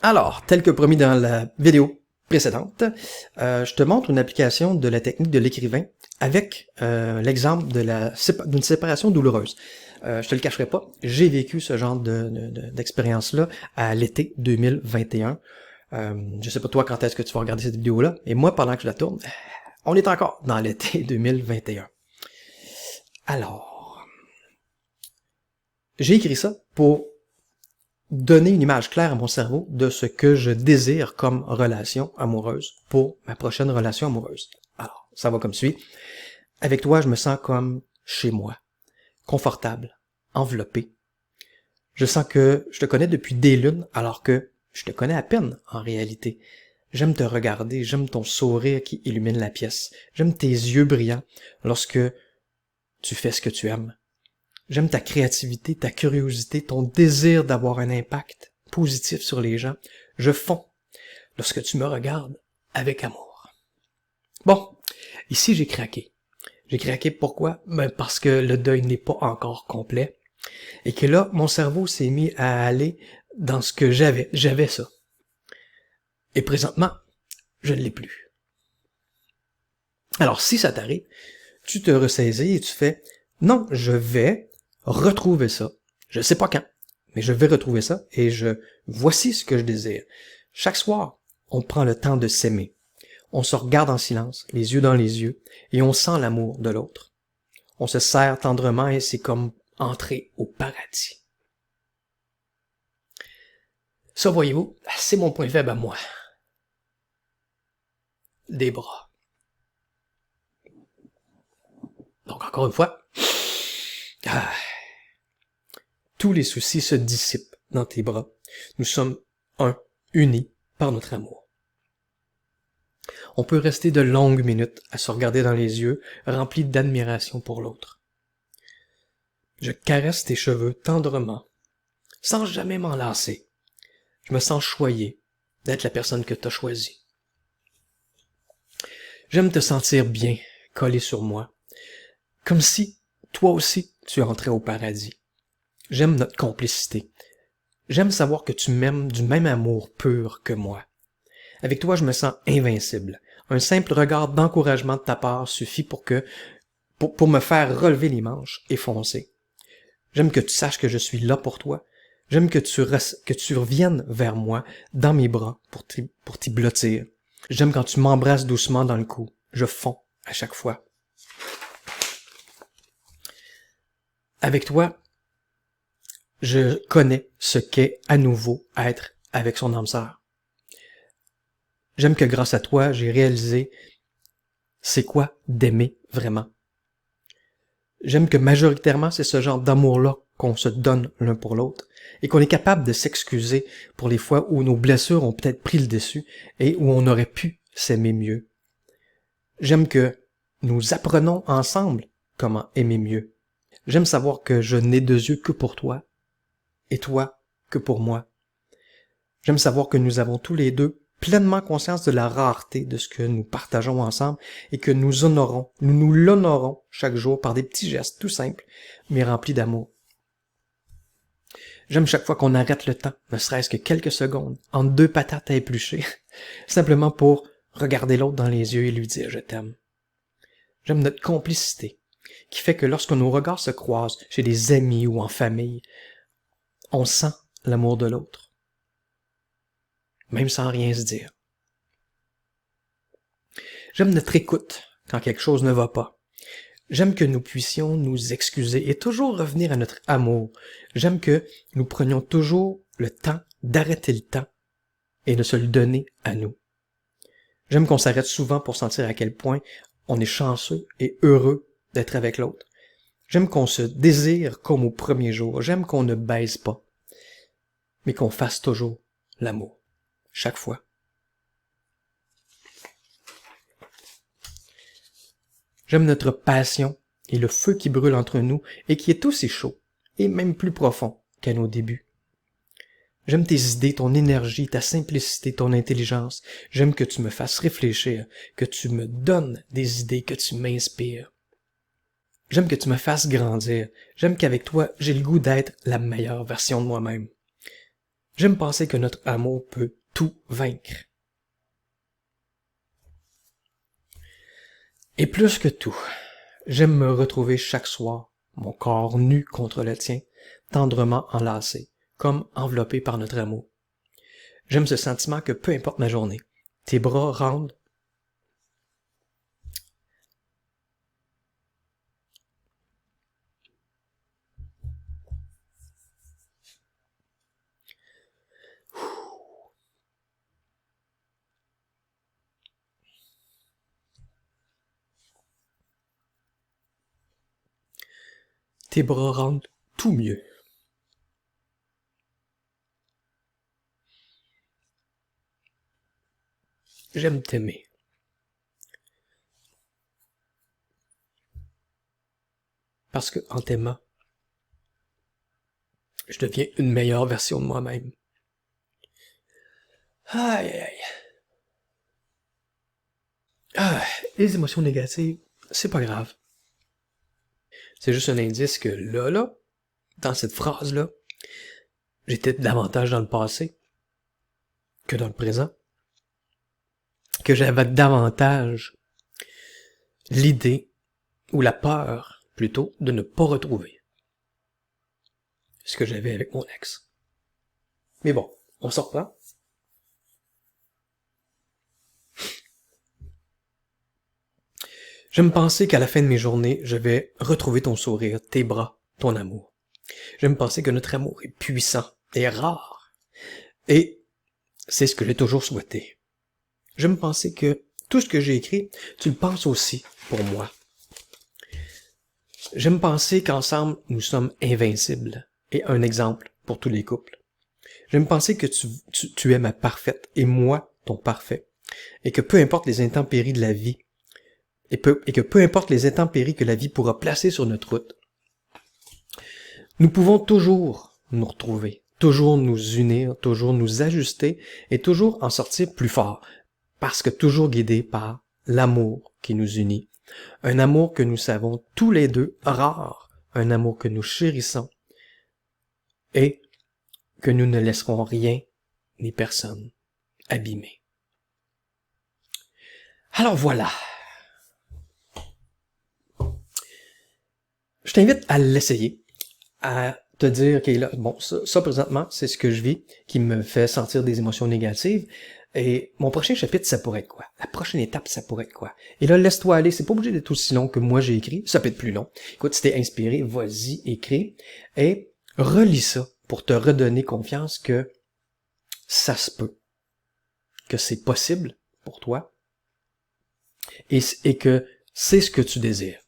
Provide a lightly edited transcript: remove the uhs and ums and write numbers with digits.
Alors, tel que promis dans la vidéo précédente, je te montre une application de la technique de l'écrivain avec l'exemple d'une séparation douloureuse. Je te le cacherai pas, j'ai vécu ce genre d'expérience-là à l'été 2021. Je sais pas toi quand est-ce que tu vas regarder cette vidéo-là, et moi pendant que je la tourne, on est encore dans l'été 2021. Alors, j'ai écrit ça pour donner une image claire à mon cerveau de ce que je désire comme relation amoureuse pour ma prochaine relation amoureuse. Alors, ça va comme suit. Avec toi, je me sens comme chez moi, confortable, enveloppé. Je sens que je te connais depuis des lunes, alors que je te connais à peine en réalité. J'aime te regarder, j'aime ton sourire qui illumine la pièce. J'aime tes yeux brillants lorsque tu fais ce que tu aimes. J'aime ta créativité, ta curiosité, ton désir d'avoir un impact positif sur les gens. Je fonds lorsque tu me regardes avec amour. Bon, ici j'ai craqué. J'ai craqué pourquoi? Ben parce que le deuil n'est pas encore complet. Et que là, mon cerveau s'est mis à aller dans ce que j'avais. J'avais ça. Et présentement, je ne l'ai plus. Alors si ça t'arrive, tu te ressaisis et tu fais « Non, je vais retrouver ça. Je sais pas quand, mais je vais retrouver ça et voici ce que je désire. » Chaque soir, on prend le temps de s'aimer. On se regarde en silence, les yeux dans les yeux, et on sent l'amour de l'autre. On se serre tendrement et c'est comme entrer au paradis. Ça, voyez-vous, c'est mon point faible à moi. Des bras. Donc, encore une fois, tous les soucis se dissipent dans tes bras. Nous sommes unis par notre amour. On peut rester de longues minutes à se regarder dans les yeux, remplis d'admiration pour l'autre. Je caresse tes cheveux tendrement, sans jamais m'en lasser. Je me sens choyé d'être la personne que tu as choisie. J'aime te sentir bien, collé sur moi, comme si, toi aussi, tu entrais au paradis. J'aime notre complicité. J'aime savoir que tu m'aimes du même amour pur que moi. Avec toi, je me sens invincible. Un simple regard d'encouragement de ta part suffit pour me faire relever les manches et foncer. J'aime que tu saches que je suis là pour toi. J'aime que tu reviennes vers moi, dans mes bras, pour t'y blottir. J'aime quand tu m'embrasses doucement dans le cou. Je fonds à chaque fois. Avec toi, je connais ce qu'est à nouveau être avec son âme sœur. J'aime que grâce à toi, j'ai réalisé c'est quoi d'aimer vraiment. J'aime que majoritairement, c'est ce genre d'amour-là qu'on se donne l'un pour l'autre et qu'on est capable de s'excuser pour les fois où nos blessures ont peut-être pris le dessus et où on aurait pu s'aimer mieux. J'aime que nous apprenons ensemble comment aimer mieux. J'aime savoir que je n'ai deux yeux que pour toi et toi que pour moi. J'aime savoir que nous avons tous les deux pleinement conscience de la rareté de ce que nous partageons ensemble et que nous l'honorons chaque jour par des petits gestes tout simples, mais remplis d'amour. J'aime chaque fois qu'on arrête le temps, ne serait-ce que quelques secondes, entre deux patates à éplucher, simplement pour regarder l'autre dans les yeux et lui dire « je t'aime ». J'aime notre complicité, qui fait que lorsque nos regards se croisent chez des amis ou en famille, on sent l'amour de l'autre. Même sans rien se dire. J'aime notre écoute quand quelque chose ne va pas. J'aime que nous puissions nous excuser et toujours revenir à notre amour. J'aime que nous prenions toujours le temps d'arrêter le temps et de se le donner à nous. J'aime qu'on s'arrête souvent pour sentir à quel point on est chanceux et heureux d'être avec l'autre. J'aime qu'on se désire comme au premier jour. J'aime qu'on ne baise pas, mais qu'on fasse toujours l'amour. Chaque fois. J'aime notre passion et le feu qui brûle entre nous et qui est aussi chaud et même plus profond qu'à nos débuts. J'aime tes idées, ton énergie, ta simplicité, ton intelligence. J'aime que tu me fasses réfléchir, que tu me donnes des idées, que tu m'inspires. J'aime que tu me fasses grandir. J'aime qu'avec toi, j'ai le goût d'être la meilleure version de moi-même. J'aime penser que notre amour peut tout vaincre. Et plus que tout, j'aime me retrouver chaque soir, mon corps nu contre le tien, tendrement enlacé, comme enveloppé par notre amour. J'aime ce sentiment que peu importe ma journée, tes bras rendent tes bras rendent tout mieux. J'aime t'aimer. Parce que en t'aimant, je deviens une meilleure version de moi-même. Aïe, aïe, aïe. Ah, les émotions négatives, c'est pas grave. C'est juste un indice que là, dans cette phrase-là, j'étais davantage dans le passé que dans le présent. Que j'avais davantage l'idée, ou la peur, plutôt, de ne pas retrouver ce que j'avais avec mon ex. Mais bon, on s'en reprend. J'aime penser qu'à la fin de mes journées, je vais retrouver ton sourire, tes bras, ton amour. J'aime penser que notre amour est puissant et rare. Et c'est ce que j'ai toujours souhaité. J'aime penser que tout ce que j'ai écrit, tu le penses aussi pour moi. J'aime penser qu'ensemble, nous sommes invincibles et un exemple pour tous les couples. J'aime penser que tu es ma parfaite et moi ton parfait. Et que peu importe les intempéries de la vie, et que peu importe les intempéries que la vie pourra placer sur notre route, nous pouvons toujours nous retrouver, toujours nous unir, toujours nous ajuster et toujours en sortir plus fort, parce que toujours guidés par l'amour qui nous unit, un amour que nous savons tous les deux rare, un amour que nous chérissons et que nous ne laisserons rien ni personne abîmer. Alors voilà. Je t'invite à l'essayer, à te dire, ok, là, bon, ça présentement, c'est ce que je vis, qui me fait sentir des émotions négatives. Et mon prochain chapitre, ça pourrait être quoi? La prochaine étape, ça pourrait être quoi? Et là, laisse-toi aller. C'est pas obligé d'être aussi long que moi j'ai écrit. Ça peut être plus long. Écoute, si t'es inspiré, vas-y, écris. Et relis ça pour te redonner confiance que ça se peut. Que c'est possible pour toi. Et que c'est ce que tu désires.